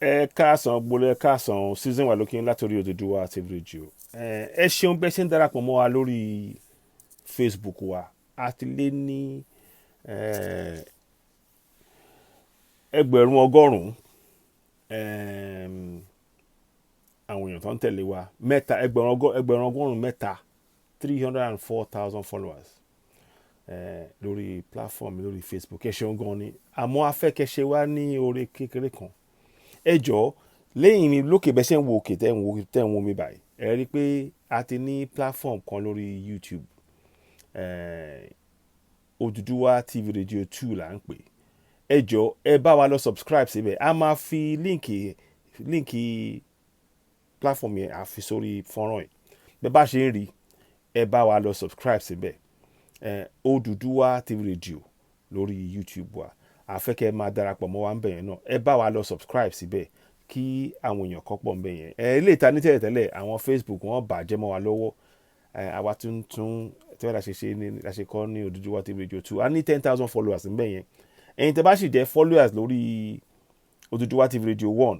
Ekaasan gbolo Ekaasan season wa lókè látòrí OduduwaTVRadio2. Ẹ ṣeun bẹ́ẹ̀ ṣe ń darapọ̀ mọ́ wa lórí Facebook wa a ti lé ní ẹgbẹ̀rún ọgọ́rùn-ún àwọn èèyàn tó ń tẹ̀lé wa mẹ́ta ẹgbẹ̀rún ọgọ́rùn-ún mẹ́ta 304,000 followers lórí platform lórí Facebook. Ẹ ṣeun gan ni àmọ́ afẹ́kẹ́ṣe wa ní oore kékeré kan. Ẹ jọ̀ọ́ lẹ́yìn mi lókè bẹ́ẹ̀ ṣe ń wo òkè tẹ́ ń wo mi báyìí ẹ rí i pé a ti ní platform kan lórí YouTube OduduwaTVRadio2 là ń pè. Ẹ jọ̀ọ́ ẹ bá wa lọ subscribe síbẹ̀ a máa fi líǹkì platform yẹn a fi sórí fọ́nrán yìí bẹ́ẹ̀ bá ṣe ń rí ẹ bá wa lọ subscribe síbẹ̀ OduduwaTVRadio lórí YouTube wa àfẹ́kẹ́ máa darapọ̀ mọ́ wa ń bẹ̀ yẹn náà ẹ bá wa lọ subscribe síbẹ̀ kí àwọn èèyàn kọ́ pọ̀ ń bẹ̀ yẹn ilé ìta ní tẹ́lẹ̀tẹ́lẹ̀ àwọn Facebook wọ́n bàjẹ́ mọ́ wa lọ́wọ́ àwa tuntun tí wọ́n la ṣe kọ́ ní OduduwaTVRadio2 a ní 10,000 followers ń bẹ̀ yẹn ẹ̀yin tẹ́ bá sì jẹ́ followers lórí OduduwaTVRadio1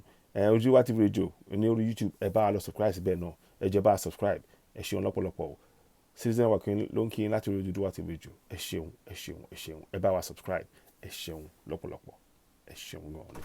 OduduwaTVRadio ní orí YouTube ẹ bá wa lọ subscribe síbẹ̀ náà ẹ jẹ́ bá wa subscribe ẹ ṣeun lọ́pọ̀lọpọ̀ citizen wa ló ń kí yín láti OduduwaTVRadio ẹ ṣeun ẹ bá wa subscribe ẹ ṣeun lọ́pọ̀lọpọ̀ ẹ ṣeun gan-an ni.